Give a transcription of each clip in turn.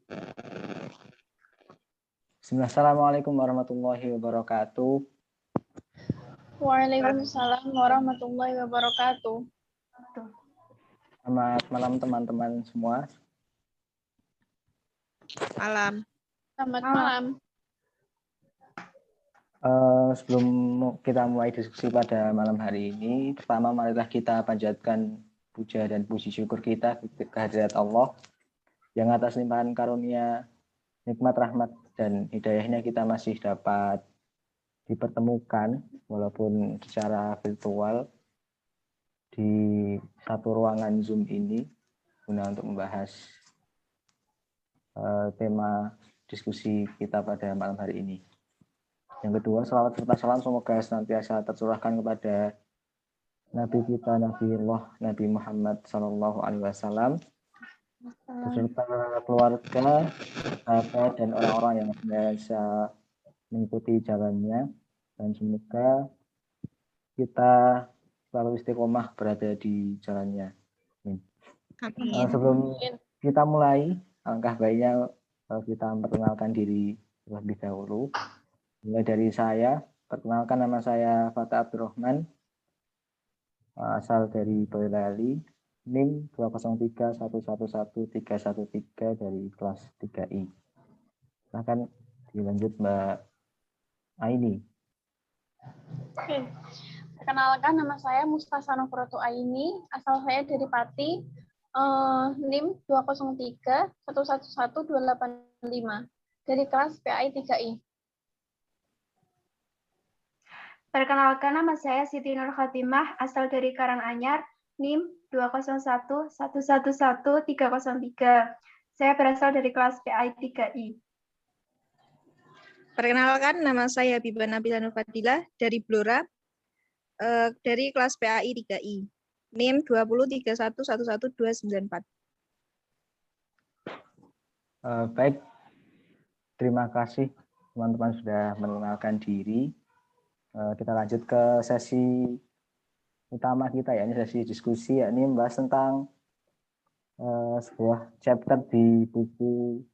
Bismillah. Assalamualaikum warahmatullahi wabarakatuh. Waalaikumsalam warahmatullahi wabarakatuh. Selamat malam teman-teman semua. Malam. Selamat malam. Sebelum kita mulai diskusi pada malam hari ini, pertama marilah kita panjatkan puja dan puji syukur kita kehadirat Allah yang atas limpahan karunia, nikmat, rahmat, dan hidayahnya kita masih dapat dipertemukan walaupun secara virtual di satu ruangan Zoom ini guna untuk membahas tema diskusi kita pada malam hari ini. Yang kedua, salawat serta salam semoga senantiasa tercurahkan kepada Nabi kita, Nabiullah Nabi Muhammad SAW, beserta keluarga, sahabat, dan orang-orang yang biasa mengikuti jalannya, dan semoga kita selalu istiqomah berada di jalannya. Sebelum kita mulai, alangkah baiknya kita memperkenalkan diri terlebih dahulu. Mulai dari saya, perkenalkan nama saya Fatah Abdurrahman, asal dari Boyolali, NIM 203111313 dari kelas 3I. Silahkan dilanjut Mbak Aini. Oke. Perkenalkan, nama saya Mustafa Nofroto Aini, asal saya dari Pati, NIM 203111285 dari kelas PAI 3I. Perkenalkan, nama saya Siti Nur Khatimah, asal dari Karanganyar, NIM 201111303. Saya berasal dari kelas PAI 3I. Perkenalkan, nama saya Biba Nabila Nur Fadilah dari Blora, dari kelas PAI 3I. NIM 203111294. Baik, terima kasih teman-teman sudah mengenalkan diri. Kita lanjut ke sesi utama kita, ya, ini sesi diskusi, yakni membahas tentang sebuah chapter di buku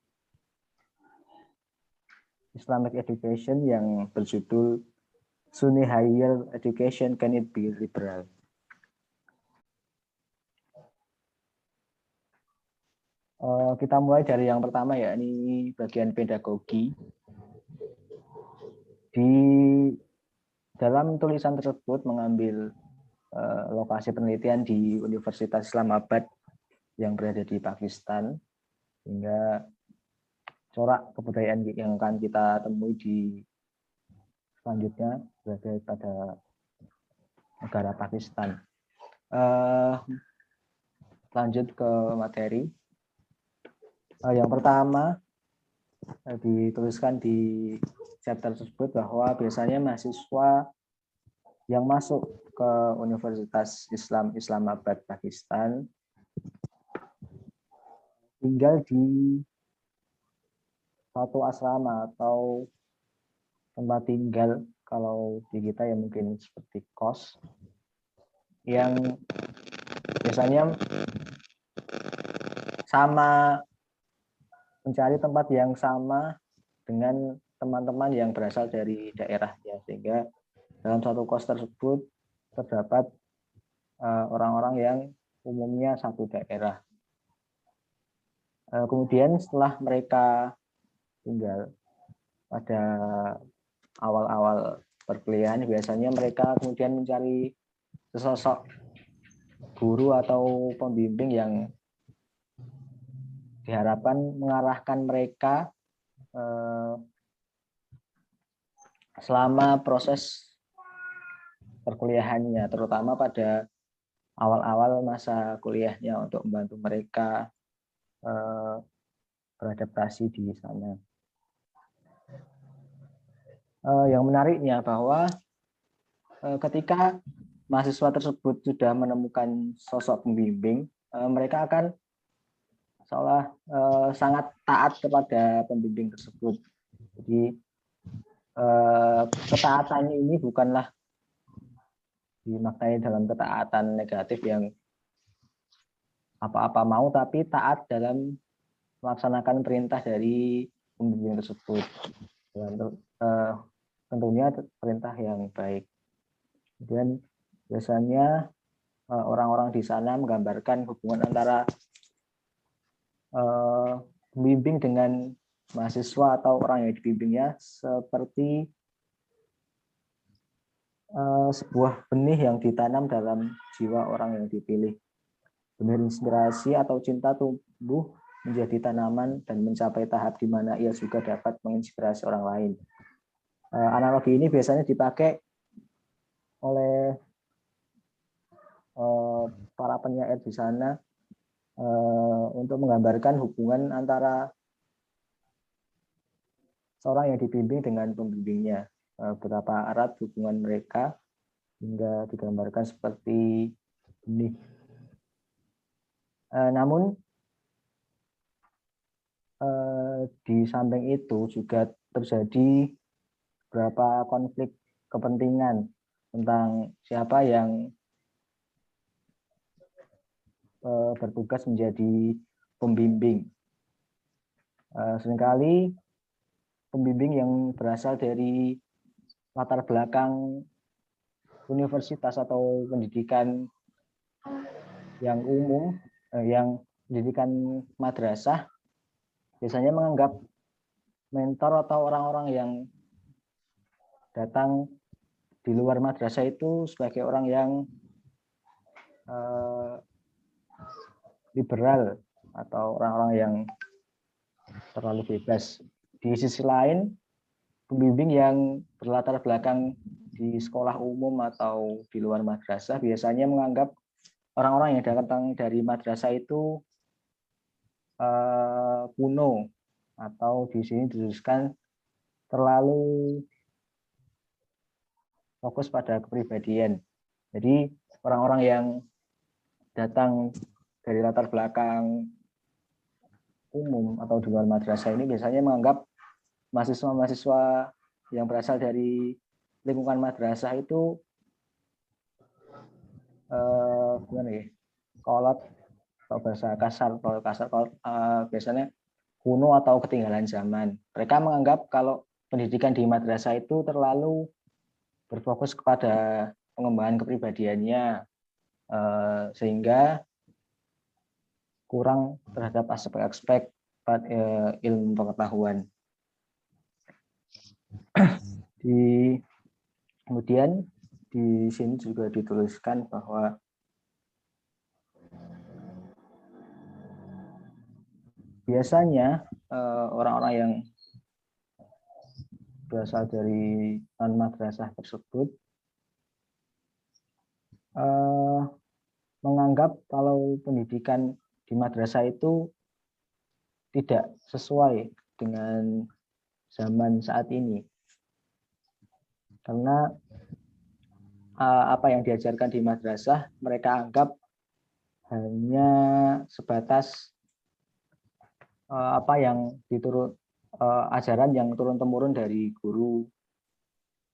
Islamic Education yang berjudul Sunni Higher Education, Can It Be Liberal? Kita mulai dari yang pertama, ya, ini bagian pedagogi. Di dalam tulisan tersebut mengambil lokasi penelitian di Universitas Islamabad yang berada di Pakistan, sehingga corak kebudayaan yang akan kita temui di selanjutnya berada pada negara Pakistan. Lanjut ke materi. Yang pertama dituliskan di chapter tersebut bahwa biasanya mahasiswa yang masuk ke Universitas Islamabad Pakistan tinggal di satu asrama atau tempat tinggal, kalau di kita ya mungkin seperti kos, yang biasanya sama, mencari tempat yang sama dengan teman-teman yang berasal dari daerah, ya, sehingga dalam satu kos tersebut terdapat orang-orang yang umumnya satu daerah. Kemudian setelah mereka tinggal pada awal-awal perkuliahan, biasanya mereka kemudian mencari sesosok guru atau pembimbing yang diharapkan mengarahkan mereka selama proses perkuliahannya, terutama pada awal-awal masa kuliahnya, untuk membantu mereka beradaptasi di sana. Yang menariknya bahwa ketika mahasiswa tersebut sudah menemukan sosok pembimbing, mereka akan seolah sangat taat kepada pembimbing tersebut. Jadi ketaatannya ini bukanlah dimaknai dalam ketaatan negatif yang apa-apa mau, tapi taat dalam melaksanakan perintah dari pembimbing tersebut. Tentunya perintah yang baik. Kemudian biasanya orang-orang di sana menggambarkan hubungan antara pembimbing dengan mahasiswa atau orang yang dibimbingnya seperti sebuah benih yang ditanam dalam jiwa orang yang dipilih. Benih inspirasi atau cinta tumbuh menjadi tanaman dan mencapai tahap di mana ia juga dapat menginspirasi orang lain. Analogi ini biasanya dipakai oleh para penyair di sana untuk menggambarkan hubungan antara seorang yang dibimbing dengan pembimbingnya, betapa erat hubungan mereka hingga digambarkan seperti benih. Namun di samping itu juga terjadi beberapa konflik kepentingan tentang siapa yang bertugas menjadi pembimbing. Seringkali pembimbing yang berasal dari latar belakang universitas atau pendidikan yang umum, yang pendidikan madrasah, biasanya menganggap mentor atau orang-orang yang datang di luar madrasah itu sebagai orang yang liberal atau orang-orang yang terlalu bebas. Di sisi lain, pembimbing yang berlatar belakang di sekolah umum atau di luar madrasah biasanya menganggap orang-orang yang datang dari madrasah itu kuno, atau di sini dituliskan terlalu fokus pada kepribadian. Jadi orang-orang yang datang dari latar belakang umum atau di luar madrasah ini biasanya menganggap mahasiswa-mahasiswa yang berasal dari lingkungan madrasah itu gimana ya, kolot atau bahasa kasar, biasanya kuno atau ketinggalan zaman. Mereka menganggap kalau pendidikan di madrasah itu terlalu berfokus kepada pengembangan kepribadiannya, sehingga kurang terhadap aspek-aspek ilmu pengetahuan. Kemudian di sini juga dituliskan bahwa biasanya orang-orang yang berasal dari non-madrasah tersebut menganggap kalau pendidikan di madrasah itu tidak sesuai dengan zaman saat ini. Karena apa yang diajarkan di madrasah mereka anggap hanya sebatas apa yang ajaran yang turun-temurun dari guru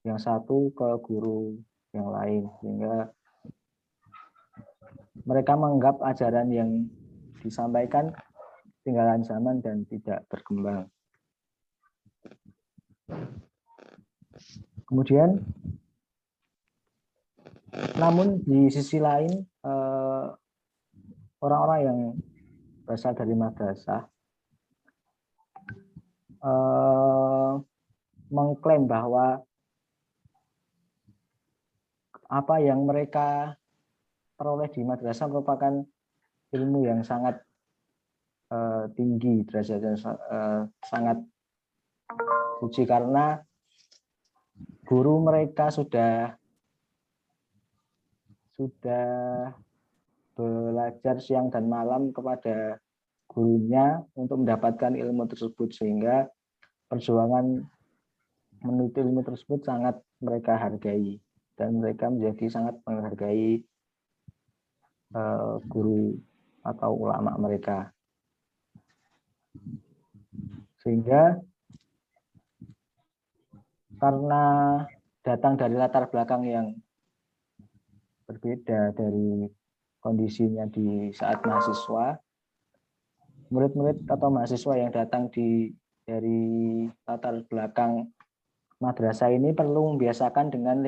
yang satu ke guru yang lain, sehingga mereka menganggap ajaran yang disampaikan ketinggalan zaman dan tidak berkembang. Kemudian, namun di sisi lain, orang-orang yang berasal dari madrasah mengklaim bahwa apa yang mereka peroleh di madrasah merupakan ilmu yang sangat tinggi, derajatnya sangat suci, karena guru mereka sudah belajar siang dan malam kepada gurunya untuk mendapatkan ilmu tersebut, sehingga perjuangan menuntut ilmu tersebut sangat mereka hargai, dan mereka menjadi sangat menghargai guru atau ulama mereka. Sehingga karena datang dari latar belakang yang berbeda dari kondisinya di saat mahasiswa, murid-murid atau mahasiswa yang datang dari latar belakang madrasah ini perlu membiasakan dengan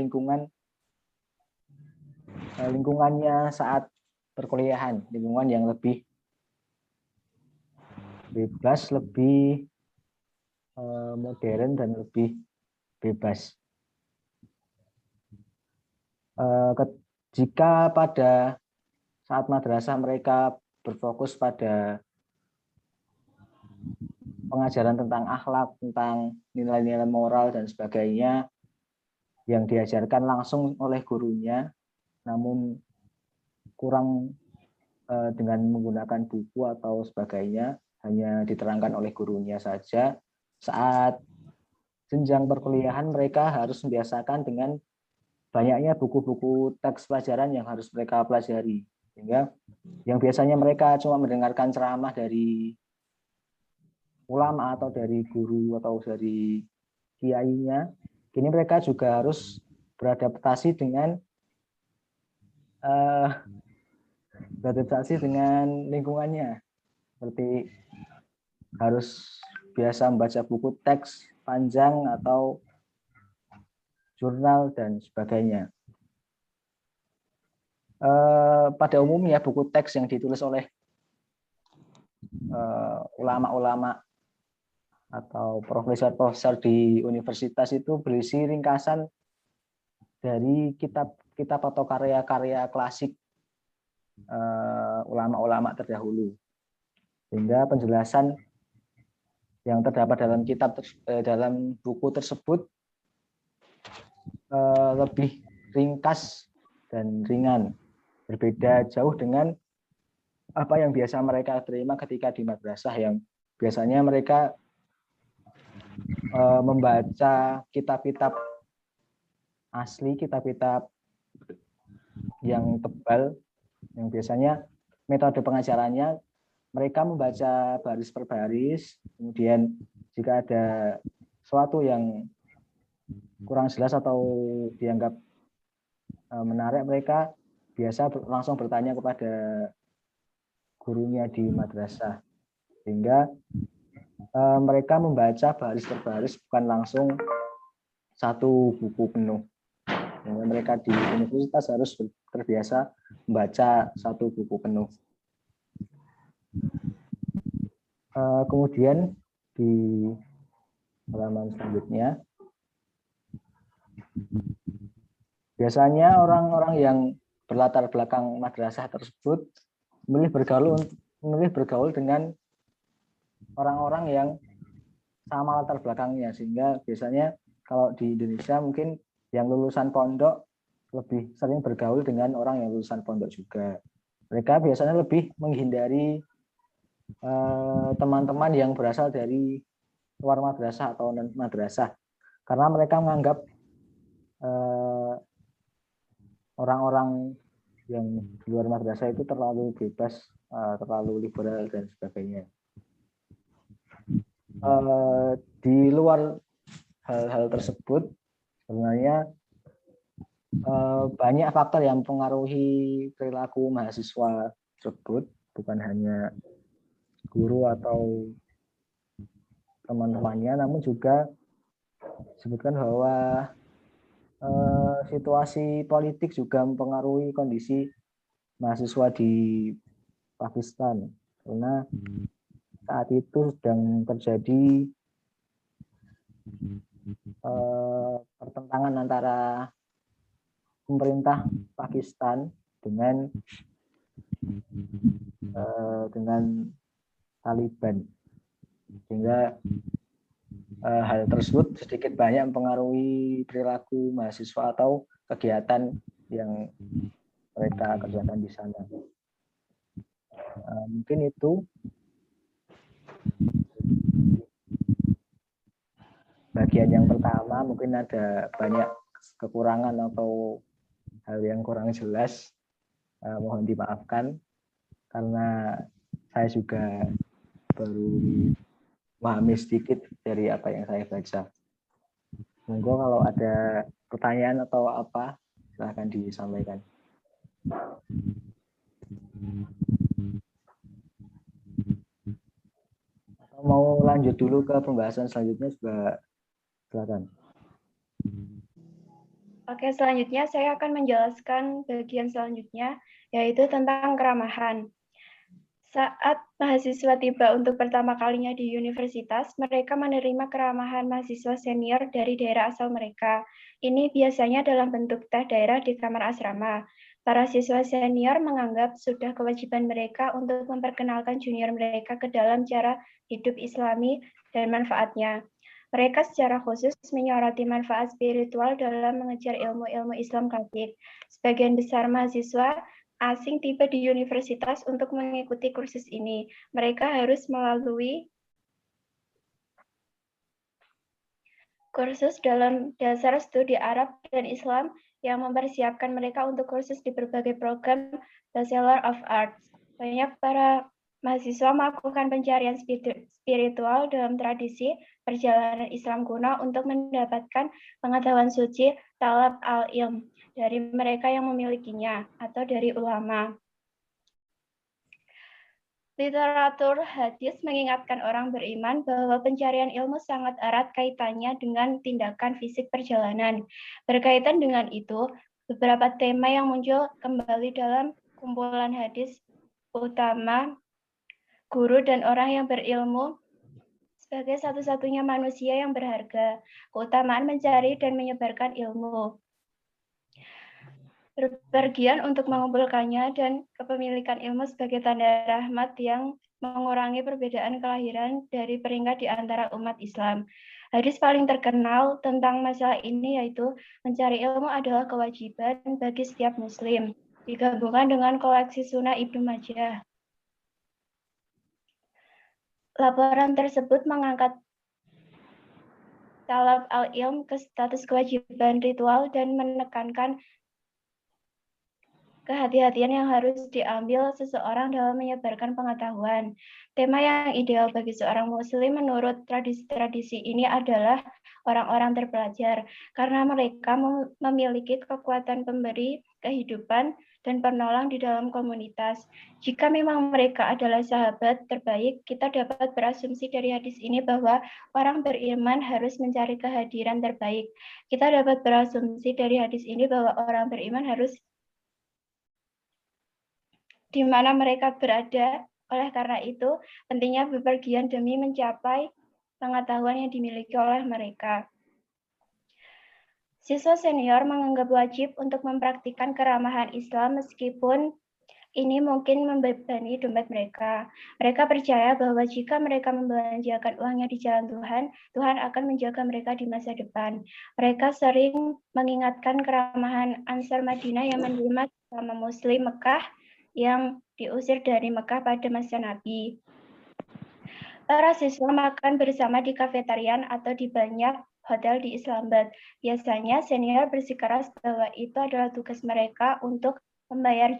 lingkungannya saat perkuliahan, lingkungan yang lebih bebas, lebih modern dan lebih bebas. Jika pada saat madrasah mereka berfokus pada pengajaran tentang akhlak, tentang nilai-nilai moral dan sebagainya yang diajarkan langsung oleh gurunya, namun kurang dengan menggunakan buku atau sebagainya, hanya diterangkan oleh gurunya saja. Saat jenjang perkuliahan mereka harus membiasakan dengan banyaknya buku-buku teks pelajaran yang harus mereka pelajari. Sehingga yang biasanya mereka cuma mendengarkan ceramah dari ulama atau dari guru atau dari kiainya, kini mereka juga harus beradaptasi dengan lingkungannya, seperti harus biasa membaca buku teks panjang atau jurnal dan sebagainya. Pada umumnya buku teks yang ditulis oleh ulama-ulama atau profesor-profesor di universitas itu berisi ringkasan dari kitab-kitab atau karya-karya klasik ulama-ulama terdahulu, sehingga penjelasan yang terdapat dalam dalam buku tersebut lebih ringkas dan ringan, berbeda jauh dengan apa yang biasa mereka terima ketika di madrasah, yang biasanya mereka membaca kitab-kitab asli, kitab-kitab yang tebal, yang biasanya metode pengajarannya mereka membaca baris per baris, kemudian jika ada sesuatu yang kurang jelas atau dianggap menarik, mereka biasa langsung bertanya kepada gurunya di madrasah, sehingga mereka membaca baris per baris, bukan langsung satu buku penuh. Sehingga mereka di universitas harus terbiasa membaca satu buku penuh. Kemudian di halaman selanjutnya, biasanya orang-orang yang berlatar belakang madrasah tersebut memilih bergaul dengan orang-orang yang sama latar belakangnya, sehingga biasanya kalau di Indonesia mungkin yang lulusan pondok lebih sering bergaul dengan orang yang lulusan pondok juga. Mereka biasanya lebih menghindari teman-teman yang berasal dari luar madrasah atau non madrasah, karena mereka menganggap orang-orang yang di luar madrasah itu terlalu bebas, terlalu liberal dan sebagainya. Di luar hal-hal tersebut, sebenarnya banyak faktor yang mempengaruhi perilaku mahasiswa tersebut, bukan hanya guru atau teman-temannya, namun juga disebutkan bahwa situasi politik juga mempengaruhi kondisi mahasiswa di Pakistan, karena saat itu sedang terjadi pertentangan antara pemerintah Pakistan dengan Taliban, sehingga hal tersebut sedikit banyak mempengaruhi perilaku mahasiswa atau kegiatan yang mereka kerjakan di sana. Mungkin itu bagian yang pertama. Mungkin ada banyak kekurangan atau hal yang kurang jelas, mohon dimaafkan karena saya juga baru memahami sedikit dari apa yang saya baca. Monggo kalau ada pertanyaan atau apa, silahkan disampaikan. Mau lanjut dulu ke pembahasan selanjutnya juga silakan. Oke, selanjutnya saya akan menjelaskan bagian selanjutnya, yaitu tentang keramahan. Saat mahasiswa tiba untuk pertama kalinya di universitas, mereka menerima keramahan mahasiswa senior dari daerah asal mereka. Ini biasanya dalam bentuk teh daerah di kamar asrama. Para siswa senior menganggap sudah kewajiban mereka untuk memperkenalkan junior mereka ke dalam cara hidup Islami dan manfaatnya. Mereka secara khusus menyoroti manfaat spiritual dalam mengejar ilmu-ilmu Islam klasik. Sebagian besar mahasiswa asing tiba di universitas untuk mengikuti kursus ini. Mereka harus melalui kursus dalam dasar studi Arab dan Islam yang mempersiapkan mereka untuk kursus di berbagai program Bachelor of Arts. Banyak para mahasiswa melakukan pencarian spiritual dalam tradisi perjalanan Islam kuno untuk mendapatkan pengetahuan suci talab al-ilm dari mereka yang memilikinya atau dari ulama. Literatur hadis mengingatkan orang beriman bahwa pencarian ilmu sangat erat kaitannya dengan tindakan fisik perjalanan. Berkaitan dengan itu, beberapa tema yang muncul kembali dalam kumpulan hadis utama guru dan orang yang berilmu sebagai satu-satunya manusia yang berharga, keutamaan mencari dan menyebarkan ilmu, berpergian untuk mengumpulkannya, dan kepemilikan ilmu sebagai tanda rahmat yang mengurangi perbedaan kelahiran dari peringkat di antara umat Islam. Hadis paling terkenal tentang masalah ini yaitu mencari ilmu adalah kewajiban bagi setiap muslim, digabungkan dengan koleksi Sunnah Ibnu Majah. Laporan tersebut mengangkat talab al-ilm ke status kewajiban ritual dan menekankan kehati-hatian yang harus diambil seseorang dalam menyebarkan pengetahuan. Tema yang ideal bagi seorang muslim menurut tradisi-tradisi ini adalah orang-orang terpelajar, karena mereka memiliki kekuatan pemberi kehidupan dan penolong di dalam komunitas. Jika memang mereka adalah sahabat terbaik, kita dapat berasumsi dari hadis ini bahwa orang beriman harus mencari kehadiran terbaik. Kita dapat berasumsi dari hadis ini bahwa orang beriman harus di mana mereka berada. Oleh karena itu, pentingnya bepergian demi mencapai pengetahuan yang dimiliki oleh mereka. Siswa senior menganggap wajib untuk mempraktikkan keramahan Islam meskipun ini mungkin membebani dompet mereka. Mereka percaya bahwa jika mereka membelanjakan uangnya di jalan Tuhan, Tuhan akan menjaga mereka di masa depan. Mereka sering mengingatkan keramahan Ansar Madinah yang menerima sesama Muslim Mekah yang diusir dari Mekah pada masa Nabi. Para siswa makan bersama di kafetarian atau di banyak hotel di Islamabad. Biasanya senior bersikeras bahwa itu adalah tugas mereka untuk membayar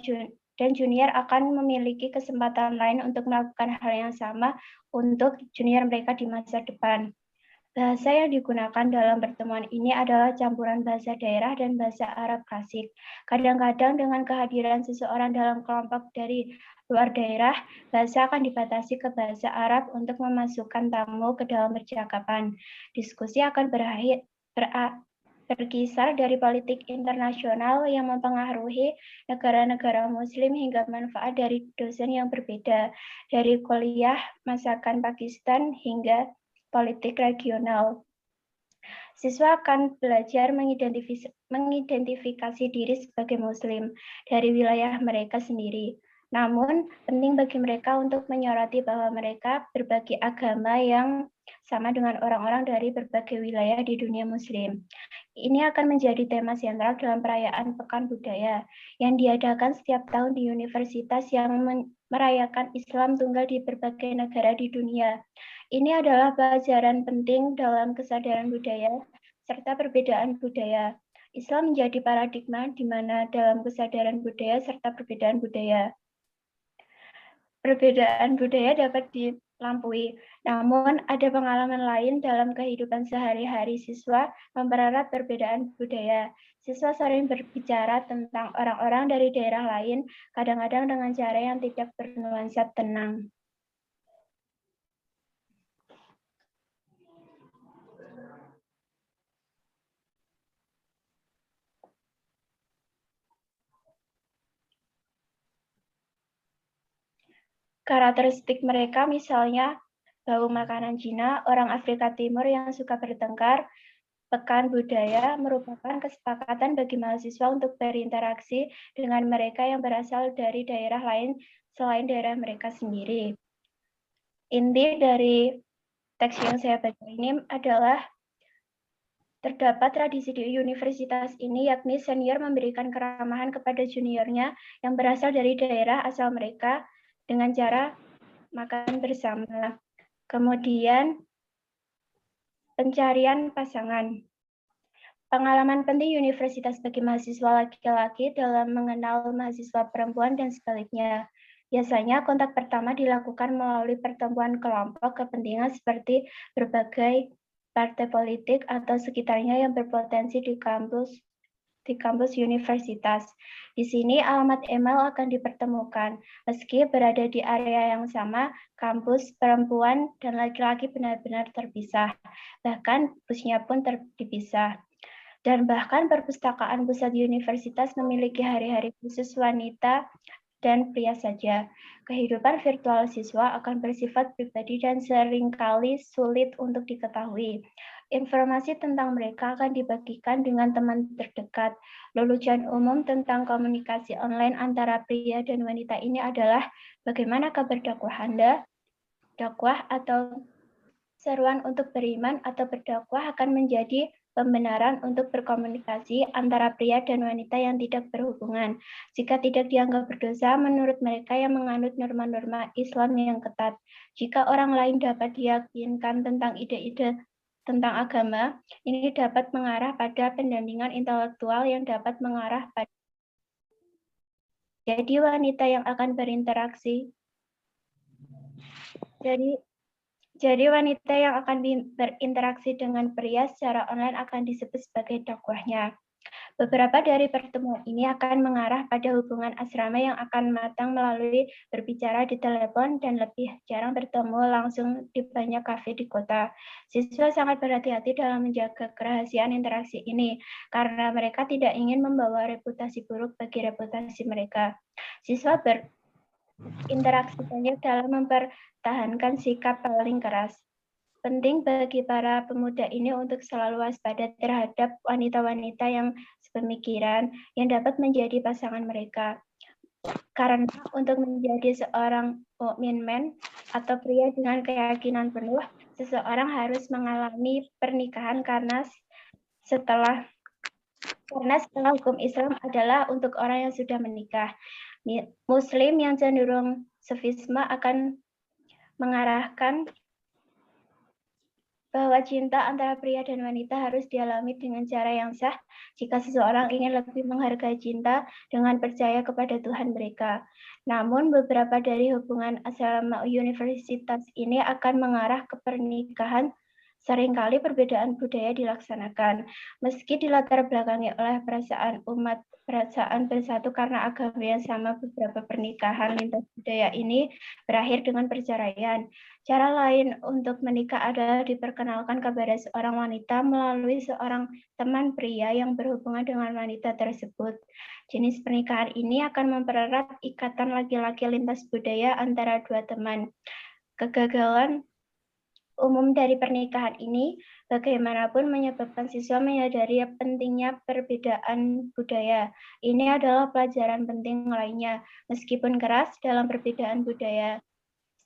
dan junior akan memiliki kesempatan lain untuk melakukan hal yang sama untuk junior mereka di masa depan. Bahasa yang digunakan dalam pertemuan ini adalah campuran bahasa daerah dan bahasa Arab klasik. Kadang-kadang dengan kehadiran seseorang dalam kelompok dari luar daerah, bahasa akan dibatasi ke bahasa Arab untuk memasukkan tamu ke dalam percakapan. Diskusi akan berkisar dari politik internasional yang mempengaruhi negara-negara muslim hingga manfaat dari dosen yang berbeda, dari kuliah masakan Pakistan hingga politik regional. Siswa akan belajar mengidentifikasi diri sebagai muslim dari wilayah mereka sendiri. Namun, penting bagi mereka untuk menyoroti bahwa mereka berbagi agama yang sama dengan orang-orang dari berbagai wilayah di dunia muslim. Ini akan menjadi tema sentral dalam perayaan Pekan Budaya yang diadakan setiap tahun di universitas yang merayakan Islam tunggal di berbagai negara di dunia. Ini adalah pelajaran penting dalam kesadaran budaya serta perbedaan budaya. Islam menjadi paradigma di mana dalam kesadaran budaya serta perbedaan budaya dapat dilampaui. Namun, ada pengalaman lain dalam kehidupan sehari-hari siswa mempererat perbedaan budaya. Siswa sering berbicara tentang orang-orang dari daerah lain, kadang-kadang dengan cara yang tidak bernuansa tenang. Karakteristik mereka misalnya bau makanan Cina, orang Afrika Timur yang suka bertengkar. Pekan budaya merupakan kesepakatan bagi mahasiswa untuk berinteraksi dengan mereka yang berasal dari daerah lain selain daerah mereka sendiri. Inti dari teks yang saya baca ini adalah terdapat tradisi di universitas ini, yakni senior memberikan keramahan kepada juniornya yang berasal dari daerah asal mereka dengan cara makan bersama. Kemudian pencarian pasangan. Pengalaman penting universitas bagi mahasiswa laki-laki dalam mengenal mahasiswa perempuan dan sebaliknya. Biasanya kontak pertama dilakukan melalui pertemuan kelompok kepentingan seperti berbagai partai politik atau sekitarnya yang berpotensi di kampus universitas. Di sini alamat email akan dipertemukan. Meski berada di area yang sama, kampus perempuan dan laki-laki benar-benar terpisah. Bahkan busnya pun dipisah. Dan bahkan perpustakaan pusat universitas memiliki hari-hari khusus wanita dan pria saja. Kehidupan virtual siswa akan bersifat pribadi dan seringkali sulit untuk diketahui. Informasi tentang mereka akan dibagikan dengan teman terdekat. Lelucon umum tentang komunikasi online antara pria dan wanita ini adalah bagaimana kabar dakwah Anda? Dakwah atau seruan untuk beriman atau berdakwah akan menjadi pembenaran untuk berkomunikasi antara pria dan wanita yang tidak berhubungan. Jika tidak dianggap berdosa menurut mereka yang menganut norma-norma Islam yang ketat. Jika orang lain dapat diyakinkan tentang ide-ide tentang agama, ini dapat mengarah pada pendampingan intelektual yang dapat mengarah pada jadi wanita yang akan berinteraksi. Jadi wanita yang akan berinteraksi dengan pria secara online akan disebut sebagai dakwahnya. Beberapa dari pertemuan ini akan mengarah pada hubungan asrama yang akan matang melalui berbicara di telepon dan lebih jarang bertemu langsung di banyak kafe di kota. Siswa sangat berhati-hati dalam menjaga kerahasiaan interaksi ini karena mereka tidak ingin membawa reputasi buruk bagi reputasi mereka. Siswa berinteraksi banyak dalam mempertahankan sikap paling keras. Penting bagi para pemuda ini untuk selalu waspada terhadap wanita-wanita yang sepemikiran yang dapat menjadi pasangan mereka. Karena untuk menjadi seorang mukmin man atau pria dengan keyakinan penuh, seseorang harus mengalami pernikahan karena setelah hukum Islam adalah untuk orang yang sudah menikah. Muslim yang cenderung sufisme akan mengarahkan bahwa cinta antara pria dan wanita harus dialami dengan cara yang sah jika seseorang ingin lebih menghargai cinta dengan percaya kepada Tuhan mereka. Namun beberapa dari hubungan asrama universitas ini akan mengarah ke pernikahan. Seringkali perbedaan budaya dilaksanakan, meski dilatar belakangi oleh perasaan bersatu karena agama yang sama. Beberapa pernikahan lintas budaya ini berakhir dengan perceraian. Cara lain untuk menikah adalah diperkenalkan kepada seorang wanita melalui seorang teman pria yang berhubungan dengan wanita tersebut. Jenis pernikahan ini akan mempererat ikatan laki-laki lintas budaya antara dua teman. Kegagalan umum dari pernikahan ini bagaimanapun menyebabkan siswa menyadari pentingnya perbedaan budaya. Ini adalah pelajaran penting lainnya, meskipun keras dalam perbedaan budaya.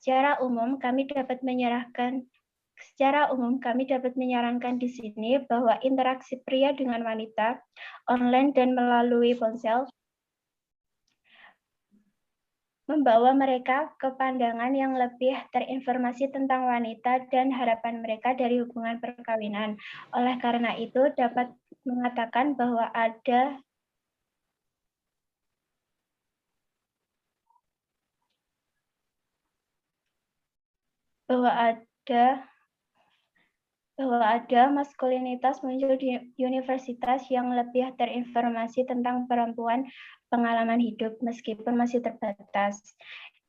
Secara umum kami dapat menyarankan di sini bahwa interaksi pria dengan wanita online dan melalui ponsel membawa mereka ke pandangan yang lebih terinformasi tentang wanita dan harapan mereka dari hubungan perkawinan. Oleh karena itu, dapat mengatakan bahwa ada maskulinitas muncul di universitas yang lebih terinformasi tentang perempuan, pengalaman hidup meskipun masih terbatas.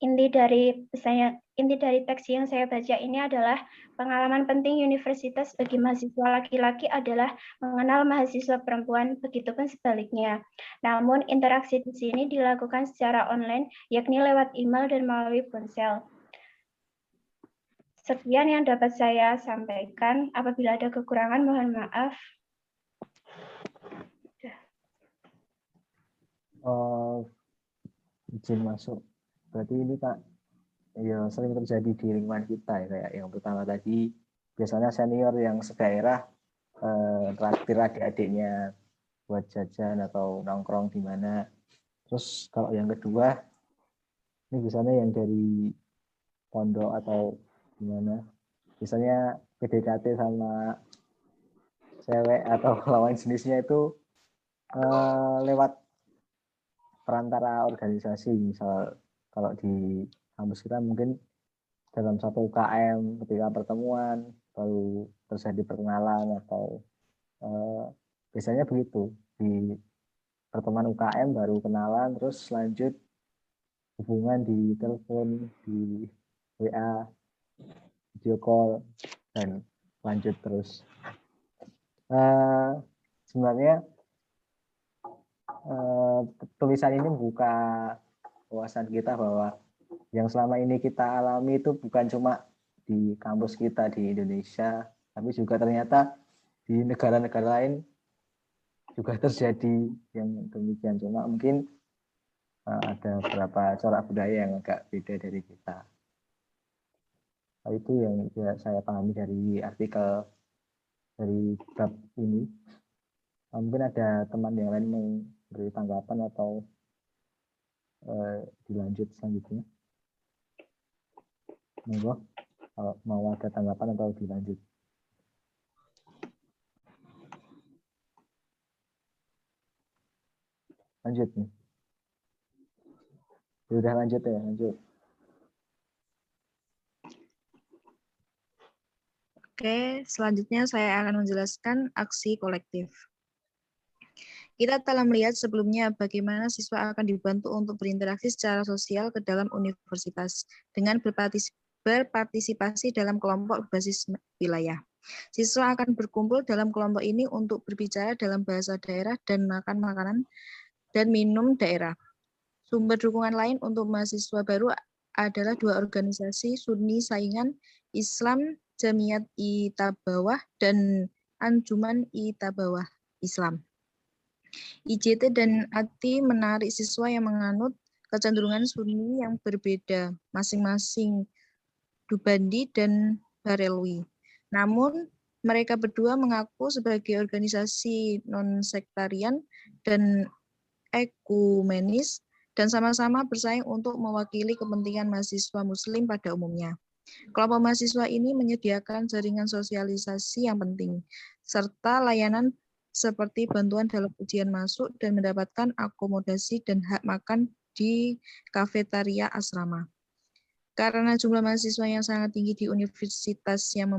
Inti dari teks yang saya baca ini adalah pengalaman penting universitas bagi mahasiswa laki-laki adalah mengenal mahasiswa perempuan, begitupun sebaliknya. Namun interaksi di sini dilakukan secara online, yakni lewat email dan melalui ponsel. Sekian yang dapat saya sampaikan. Apabila ada kekurangan, mohon maaf. Izin masuk. Berarti ini Kak, ya sering terjadi di lingkungan kita ya, kayak yang pertama tadi biasanya senior yang sedaerah traktir adik-adiknya buat jajan atau nongkrong di mana. Terus kalau yang kedua ini biasanya yang dari pondok atau gimana, biasanya PDKT sama cewek atau lawan jenisnya itu lewat perantara organisasi. Misal kalau di kampus kita mungkin dalam satu UKM ketika pertemuan baru terjadi perkenalan atau biasanya begitu, di pertemuan UKM baru kenalan terus lanjut hubungan di telepon, di WA, video call, dan lanjut terus. Sebenarnya tulisan ini membuka wawasan kita bahwa yang selama ini kita alami itu bukan cuma di kampus kita di Indonesia, tapi juga ternyata di negara-negara lain juga terjadi yang demikian. Cuma mungkin ada beberapa corak budaya yang agak beda dari kita. Itu yang saya pahami dari artikel dari bab ini. Mungkin ada teman yang lain mau beri tanggapan atau dilanjut selanjutnya. Monggo, kalau mau ada tanggapan atau dilanjut. Lanjut nih. Sudah lanjut ya, lanjut. Oke, selanjutnya saya akan menjelaskan aksi kolektif. Kita telah melihat sebelumnya bagaimana siswa akan dibantu untuk berinteraksi secara sosial ke dalam universitas dengan berpartisipasi dalam kelompok berbasis wilayah. Siswa akan berkumpul dalam kelompok ini untuk berbicara dalam bahasa daerah dan makan makanan dan minum daerah. Sumber dukungan lain untuk mahasiswa baru adalah dua organisasi Sunni Saingan Islam, Jamiyat I-Tabawah dan Anjuman I-Tabawah Islam. IJT dan ATI menarik siswa yang menganut kecenderungan Sunni yang berbeda, masing-masing Dubandi dan Barelwi. Namun, mereka berdua mengaku sebagai organisasi non-sektarian dan ekumenis dan sama-sama bersaing untuk mewakili kepentingan mahasiswa Muslim pada umumnya. Kelompok mahasiswa ini menyediakan jaringan sosialisasi yang penting, serta layanan seperti bantuan dalam ujian masuk dan mendapatkan akomodasi dan hak makan di kafetaria asrama. Karena jumlah mahasiswa yang sangat tinggi di universitas yang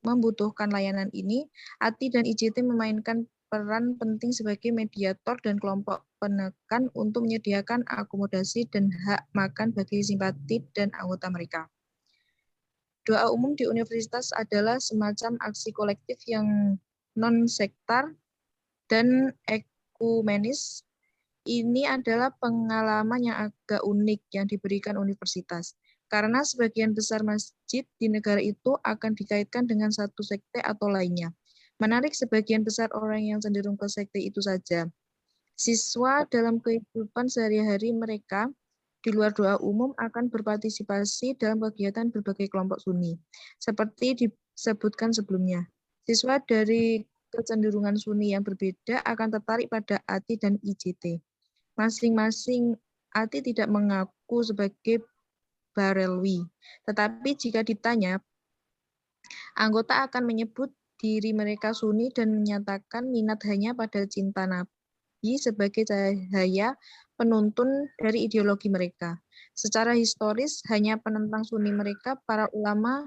membutuhkan layanan ini, ATI dan IJT memainkan peran penting sebagai mediator dan kelompok penekan untuk menyediakan akomodasi dan hak makan bagi simpati dan anggota mereka. Doa umum di universitas adalah semacam aksi kolektif yang non-sektar dan ekumenis. Ini adalah pengalaman yang agak unik yang diberikan universitas, karena sebagian besar masjid di negara itu akan dikaitkan dengan satu sekte atau lainnya. Menarik sebagian besar orang yang cenderung ke sekte itu saja. Siswa dalam kehidupan sehari-hari mereka di luar doa umum akan berpartisipasi dalam kegiatan berbagai kelompok Sunni. Seperti disebutkan sebelumnya, siswa dari kecenderungan Sunni yang berbeda akan tertarik pada ATI dan IJT. Masing-masing ATI tidak mengaku sebagai Barelwi, tetapi jika ditanya, anggota akan menyebut diri mereka Sunni dan menyatakan minat hanya pada cinta Nabi sebagai cahaya penuntun dari ideologi mereka. Secara historis, hanya penentang Sunni mereka, para ulama,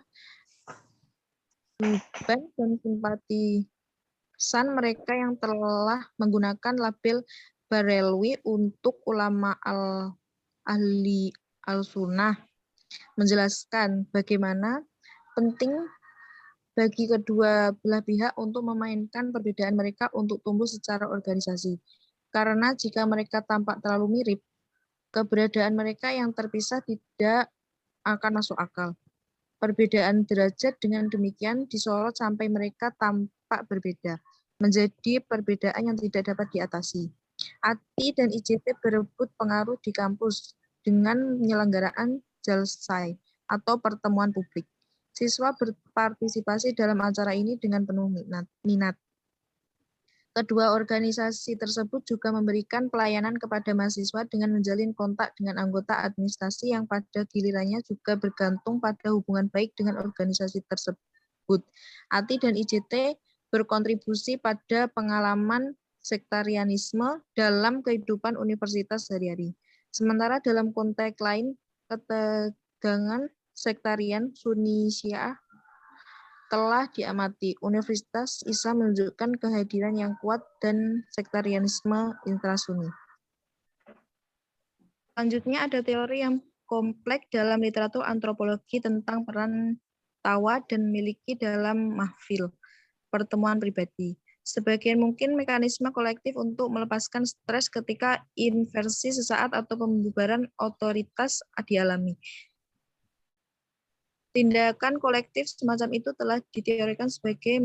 zuban, dan simpatisan mereka yang telah menggunakan label Barelwi untuk ulama ahli Al-Sunnah menjelaskan bagaimana penting bagi kedua belah pihak untuk memainkan perbedaan mereka untuk tumbuh secara organisasi. Karena jika mereka tampak terlalu mirip, keberadaan mereka yang terpisah tidak akan masuk akal. Perbedaan derajat dengan demikian disorot sampai mereka tampak berbeda, menjadi perbedaan yang tidak dapat diatasi. ATI dan IJT berebut pengaruh di kampus dengan penyelenggaraan jalsai atau pertemuan publik. Siswa berpartisipasi dalam acara ini dengan penuh minat. Kedua organisasi tersebut juga memberikan pelayanan kepada mahasiswa dengan menjalin kontak dengan anggota administrasi yang pada gilirannya juga bergantung pada hubungan baik dengan organisasi tersebut. ATI dan IJT berkontribusi pada pengalaman sektarianisme dalam kehidupan universitas sehari-hari. Sementara dalam konteks lain, ketegangan sektarian Sunni Syiah telah diamati. Universitas Islam menunjukkan kehadiran yang kuat dan sektarianisme intrasunni. Selanjutnya ada teori yang kompleks dalam literatur antropologi tentang peran tawa dan miliki dalam mahfil, pertemuan pribadi. Sebagian mungkin mekanisme kolektif untuk melepaskan stres ketika inversi sesaat atau pembubaran otoritas dialami. Tindakan kolektif semacam itu telah diteorikan sebagai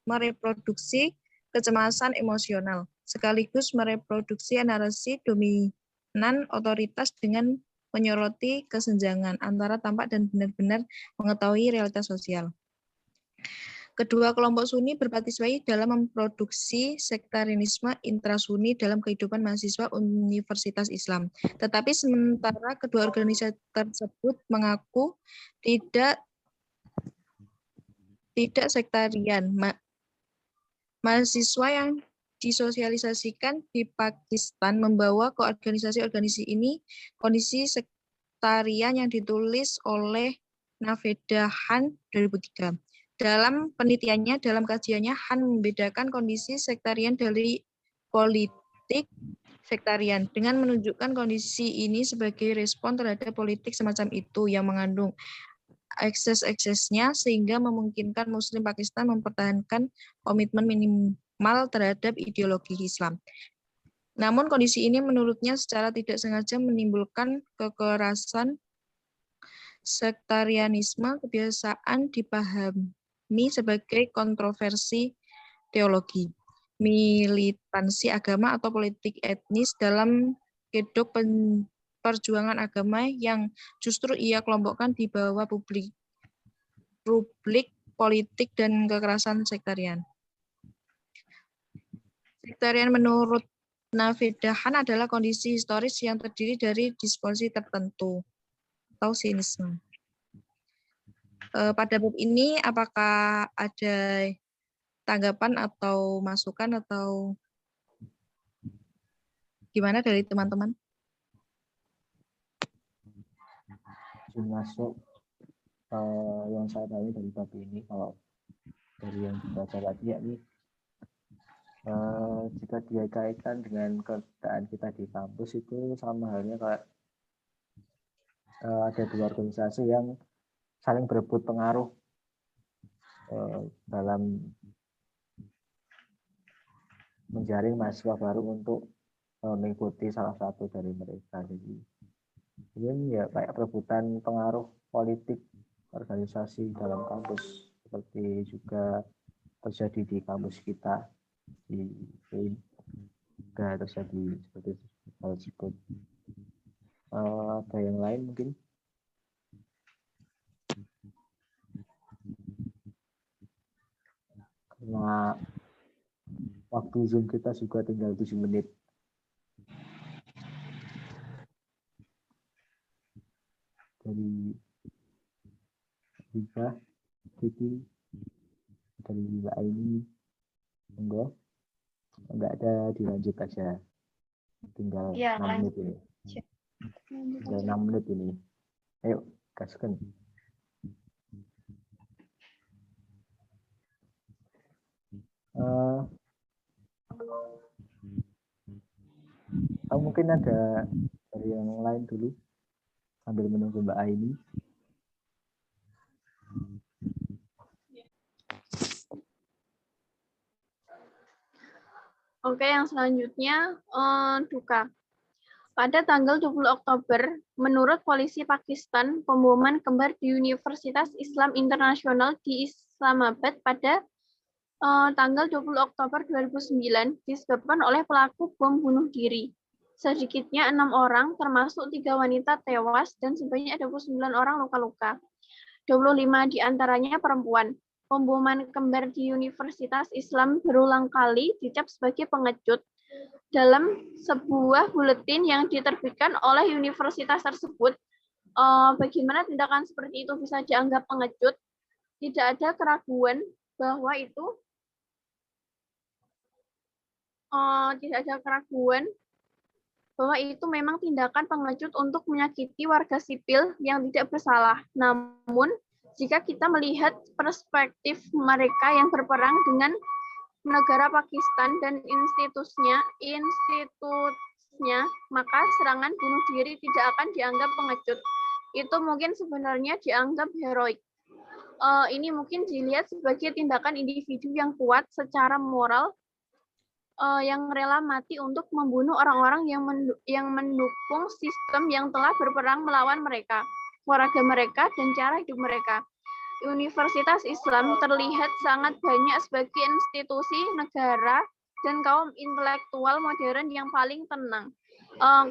mereproduksi kecemasan emosional, sekaligus mereproduksi narasi dominan otoritas dengan menyoroti kesenjangan antara tampak dan benar-benar mengetahui realitas sosial. Kedua kelompok Sunni berpartisipasi dalam memproduksi sektarianisme intrasunni dalam kehidupan mahasiswa Universitas Islam. Tetapi sementara kedua organisasi tersebut mengaku tidak sektarian. Mahasiswa yang disosialisasikan di Pakistan membawa ke organisasi-organisasi ini kondisi sektarian yang ditulis oleh Naveda Han 2003. Dalam penelitiannya, dalam kajiannya, Han membedakan kondisi sektarian dari politik sektarian dengan menunjukkan kondisi ini sebagai respon terhadap politik semacam itu yang mengandung ekses-eksesnya sehingga memungkinkan Muslim Pakistan mempertahankan komitmen minimal terhadap ideologi Islam. Namun kondisi ini menurutnya secara tidak sengaja menimbulkan kekerasan sektarianisme kebiasaan dipahami sebagai kontroversi teologi, militansi agama atau politik etnis dalam kedok perjuangan agama yang justru ia kelompokkan di bawah publik politik dan kekerasan sektarian. Sektarian menurut Naveda Han adalah kondisi historis yang terdiri dari disposisi tertentu atau sinisme. Pada bab ini apakah ada tanggapan atau masukan atau gimana dari teman-teman? Masuk yang saya tahu dari bab ini, kalau dari yang dibaca tadi yakni jika dikaitkan dengan keadaan kita di kampus itu sama halnya kayak ada dua organisasi yang saling berebut pengaruh dalam menjaring mahasiswa baru untuk mengikuti salah satu dari mereka. Jadi ini ya kayak perebutan pengaruh politik organisasi dalam kampus, seperti juga terjadi di kampus kita di juga terjadi seperti hal tersebut. Ada yang lain mungkin? Karena waktu Zoom kita juga tinggal 7 menit. Dari Rika, Kiki, dari Mbak Aini, enggak ada, dilanjut aja. Tinggal Ya, 6 menit ini. Tinggal 6 menit ini. Ayo, gaskan. Atau mungkin ada dari yang lain dulu. sambil menunggu Mbak Aini. Oke, yang selanjutnya duka. Pada tanggal 20 Oktober, menurut polisi Pakistan, pemboman kembar di Universitas Islam Internasional di Islamabad pada tanggal 20 Oktober 2009 disebabkan oleh pelaku bom bunuh diri. Sedikitnya 6 orang, termasuk 3 wanita tewas dan sebanyak 29 orang luka-luka. 25 diantaranya perempuan. Pemboman kembar di Universitas Islam berulang kali dicap sebagai pengecut. Dalam sebuah buletin yang diterbitkan oleh universitas tersebut, bagaimana tindakan seperti itu bisa dianggap pengecut? Tidak ada keraguan bahwa itu memang tindakan pengecut untuk menyakiti warga sipil yang tidak bersalah. Namun, jika kita melihat perspektif mereka yang berperang dengan negara Pakistan dan institusinya, maka serangan bunuh diri tidak akan dianggap pengecut. Itu mungkin sebenarnya dianggap heroik. Ini mungkin dilihat sebagai tindakan individu yang kuat secara moral, yang rela mati untuk membunuh orang-orang yang mendukung sistem yang telah berperang melawan mereka, warga mereka, dan cara hidup mereka. Universitas Islam terlihat sangat banyak sebagai institusi negara dan kaum intelektual modern yang paling tenang,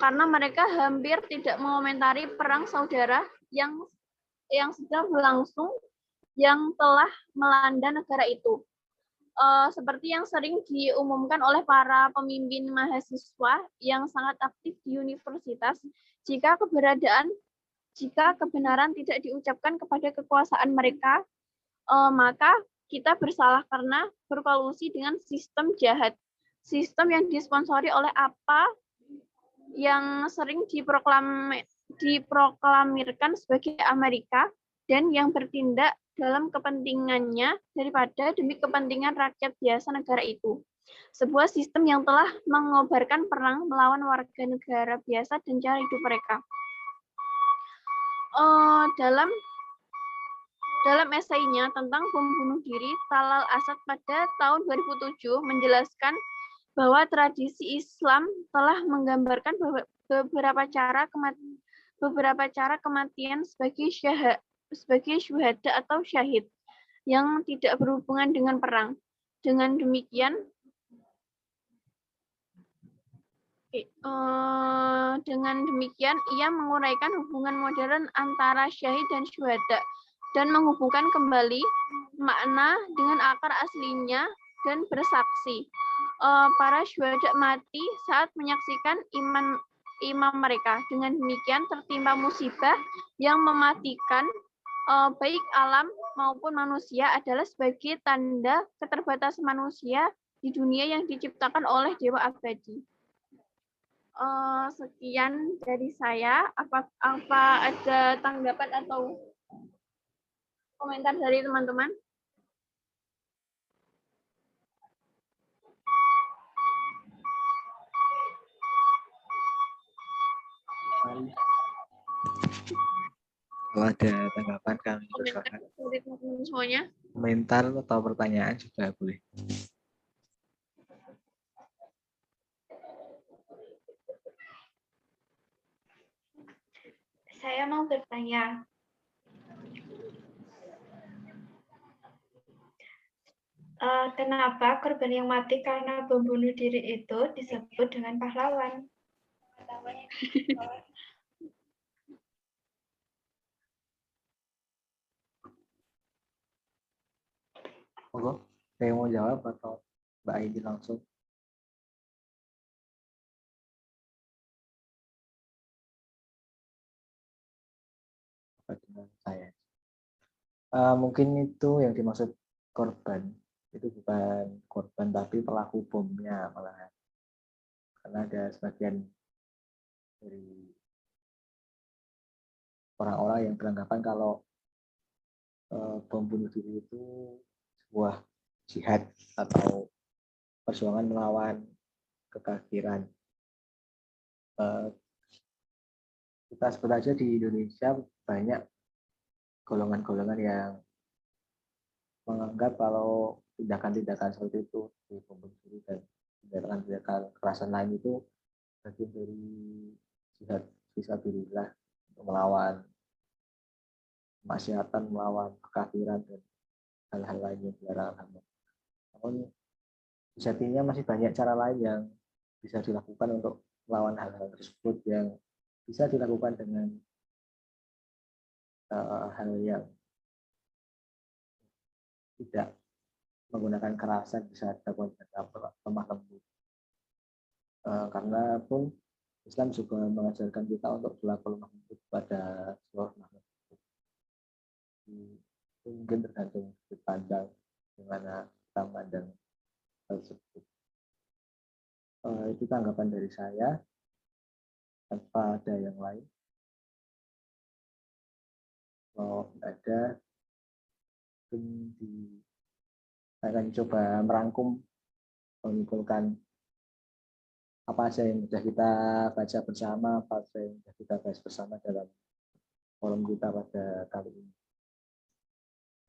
karena mereka hampir tidak mengomentari perang saudara yang sedang berlangsung yang telah melanda negara itu. Seperti yang sering diumumkan oleh para pemimpin mahasiswa yang sangat aktif di universitas, jika kebenaran tidak diucapkan kepada kekuasaan mereka, maka kita bersalah karena berkolusi dengan sistem jahat. Sistem yang disponsori oleh apa yang sering diproklamirkan sebagai Amerika dan yang bertindak dalam kepentingannya daripada demi kepentingan rakyat biasa negara itu. Sebuah sistem yang telah mengobarkan perang melawan warga negara biasa dan cara hidup mereka. Dalam esainya tentang bom bunuh diri, Talal Asad pada tahun 2007 menjelaskan bahwa tradisi Islam telah menggambarkan beberapa cara kematian sebagai syuhada atau syahid yang tidak berhubungan dengan perang. Dengan demikian, ia menguraikan hubungan modern antara syahid dan syuhada dan menghubungkan kembali makna dengan akar aslinya dan bersaksi. Para syuhada mati saat menyaksikan imam mereka. Dengan demikian tertimpa musibah yang mematikan baik alam maupun manusia adalah sebagai tanda keterbatasan manusia di dunia yang diciptakan oleh Dewa Abadi. Sekian dari saya. Apa ada tanggapan atau komentar dari teman-teman? Kalau ada tanggapan kami Komentar persilakan. dari teman-teman semuanya. Komentar atau pertanyaan juga boleh. Saya mau bertanya. Kenapa korban yang mati karena bom bunuh diri itu disebut dengan pahlawan? Monggo, saya mau jawab atau Mbak Aini langsung? Dengan saya. Mungkin itu yang dimaksud korban. Itu bukan korban tapi pelaku bomnya malahan. Karena ada sebagian dari orang-orang yang beranggapan kalau bom bunuh diri itu sebuah jihad atau perjuangan melawan kekafiran. kita sebut aja di Indonesia banyak golongan-golongan yang menganggap kalau tindakan-tindakan seperti itu di pembunuh diri dan tindakan-tindakan kekerasan lain itu bagian dari jihad fisabilillah untuk melawan kemaksiatan, melawan kekafiran dan hal-hal lain yang dilarang agama. Namun sejatinya masih banyak cara lain yang bisa dilakukan untuk melawan hal-hal tersebut yang bisa dilakukan dengan hal yang tidak menggunakan kekerasan, bisa dilakukan dengan lemah lembut. Karena pun Islam juga mengajarkan kita untuk berlaku lemah lembut pada seluruh makhluk. Mungkin tergantung sudut pandang gimana kita memandang hal tersebut. Itu tanggapan dari saya, tanpa ada yang lain. Kalau ada, saya akan coba merangkum, menyimpulkan apa saja yang sudah kita baca bersama, apa saja yang sudah kita bahas bersama dalam forum kita pada kali ini.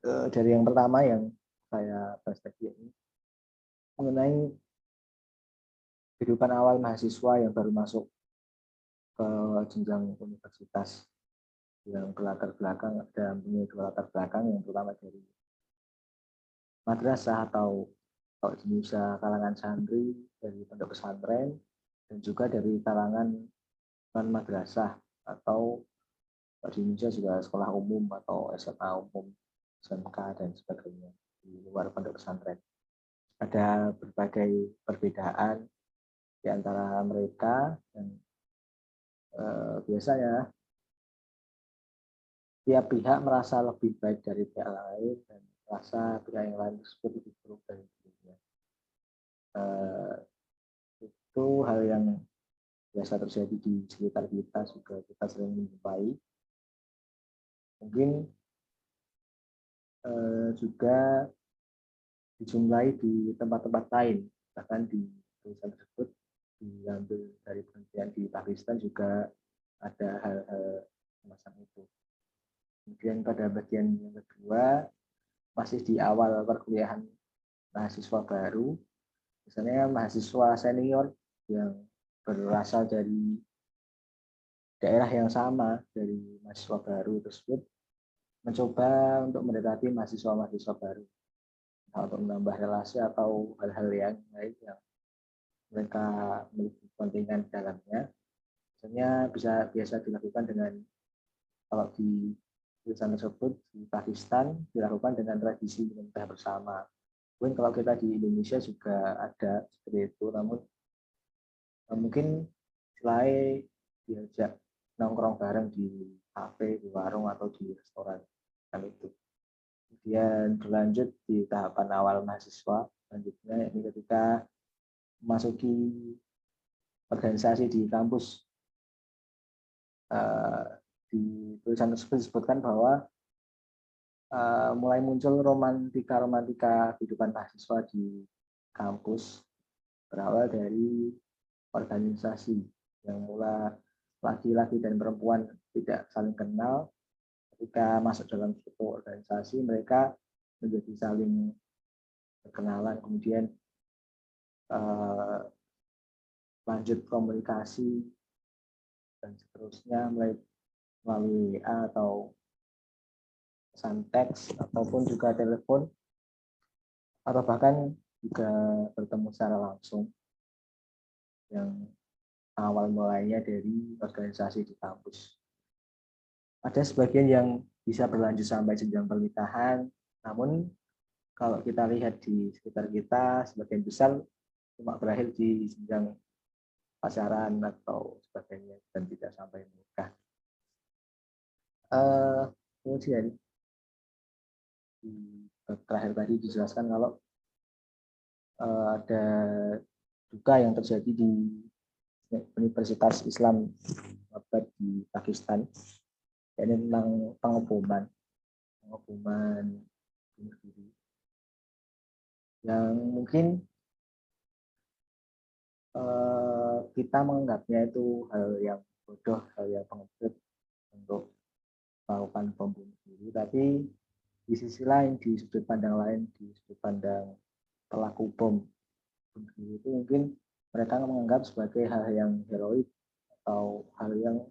Dari yang pertama yang saya bahas tadi ini, mengenai kehidupan awal mahasiswa yang baru masuk ke jenjang universitas, yang berlatar belakang dan punya dua latar belakang, yang pertama dari madrasah atau kalau di Indonesia kalangan santri dari pondok pesantren, dan juga dari kalangan non madrasah atau di Indonesia juga sekolah umum atau SMA umum, SMK dan sebagainya di luar pondok pesantren. Ada berbagai perbedaan di antara mereka dan biasanya tiap pihak merasa lebih baik dari pihak lain dan merasa pihak yang lain tersebut lebih buruk dari dirinya. Itu hal yang biasa terjadi di sekitar kita, juga kita sering menjumpai. Mungkin juga dijumpai di tempat-tempat lain, bahkan di tulisan tersebut diambil dari penelitian di Pakistan juga ada hal-hal semacam itu. Kemudian pada bagian yang kedua, masih di awal perkuliahan mahasiswa baru, misalnya mahasiswa senior yang berasal dari daerah yang sama dari mahasiswa baru tersebut, mencoba untuk mendekati mahasiswa-mahasiswa baru untuk menambah relasi atau hal-hal yang lain yang mereka memiliki kepentingan di dalamnya. Misalnya biasa dilakukan dengan, kalau di tulisan tersebut di Pakistan dilakukan dengan tradisi menikah bersama. Mungkin kalau kita di Indonesia juga ada seperti itu, namun mungkin selain diajak nongkrong bareng di kafe, di warung atau di restoran kan itu. Kemudian berlanjut di tahapan awal mahasiswa, selanjutnya ini ketika memasuki organisasi di kampus. Di tulisan tersebut disebutkan bahwa mulai muncul romantika kehidupan mahasiswa di kampus, berawal dari organisasi yang mulai laki-laki dan perempuan tidak saling kenal. Ketika masuk dalam suatu organisasi, mereka menjadi saling berkenalan, kemudian lanjut komunikasi dan seterusnya melalui WA atau pesan teks ataupun juga telepon, atau bahkan juga bertemu secara langsung, yang awal mulainya dari organisasi di kampus. Ada sebagian yang bisa berlanjut sampai jenjang pernikahan, namun kalau kita lihat di sekitar kita, sebagian besar cuma berakhir di jenjang pacaran atau sebagainya dan tidak sampai menikah. Kemudian di terakhir tadi dijelaskan kalau ada duka yang terjadi di Universitas Islam di Pakistan, ini tentang pengeboman bunuh diri, yang mungkin kita menganggapnya itu hal yang bodoh, hal yang pengecut untuk melakukan bom bunuh diri. Tapi di sisi lain, di sudut pandang lain, di sudut pandang pelaku bom bunuh diri itu mungkin mereka menganggap sebagai hal yang heroik atau hal yang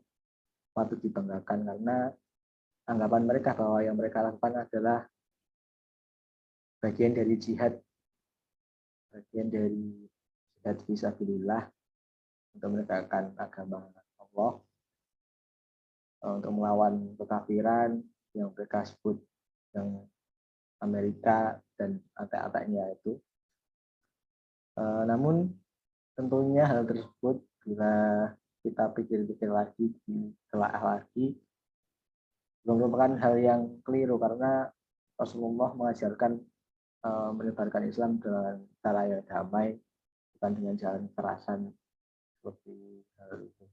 patut dibanggakan, karena anggapan mereka bahwa yang mereka lakukan adalah bagian dari jihad, bagian dari jihad fisabilillah untuk menegakkan agama Allah, untuk melawan kekafiran yang mereka sebut yang Amerika dan atak-ataknya itu. Namun tentunya hal tersebut bila kita pikir-pikir lagi, ditelaah lagi, merupakan hal yang keliru, karena Rasulullah mengajarkan menyebarkan Islam dengan cara yang damai, bukan dengan jalan kekerasan seperti hal itu.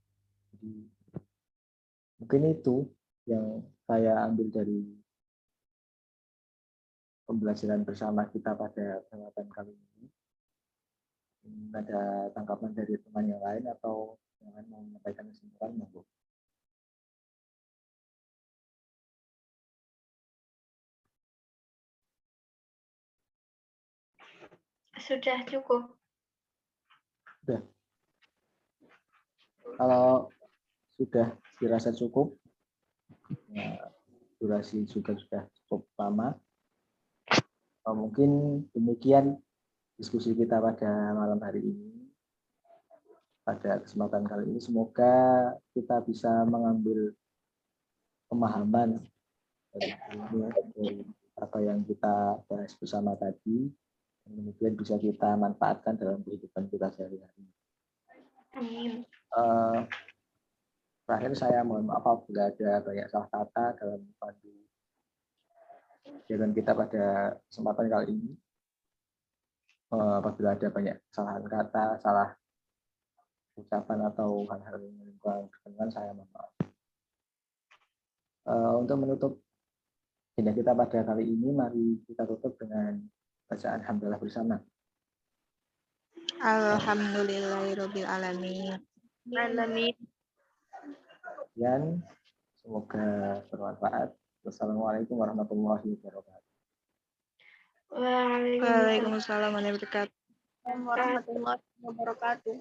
Jadi mungkin itu yang saya ambil dari pembelajaran bersama kita pada kesempatan kali ini. Ada tanggapan dari teman yang lain atau yang lain mau menyampaikan kesimpulan, monggo. Sudah cukup. Sudah. Kalau sudah dirasa cukup, ya, durasi juga sudah cukup lama. Mungkin demikian diskusi kita pada malam hari ini. Pada kesempatan kali ini, semoga kita bisa mengambil pemahaman dari apa yang kita bahas bersama tadi, dan kemudian bisa kita manfaatkan dalam kehidupan kita sehari-hari. Amin. Terakhir saya mohon maaf apabila ada banyak salah kata dalam pandu kegiatan kita pada kesempatan kali ini. Apabila ada banyak kesalahan kata, salah ucapan atau hal-hal yang kurang berkenan, saya mohon maaf. Untuk menutup agenda kita pada kali ini, mari kita tutup dengan bacaan hamdalah bersama. Alhamdulillahirabbil alamin. Dan semoga bermanfaat. Wassalamualaikum warahmatullahi wabarakatuh. Waalaikumsalam warahmatullahi wabarakatuh. Warahmatullahi wabarakatuh.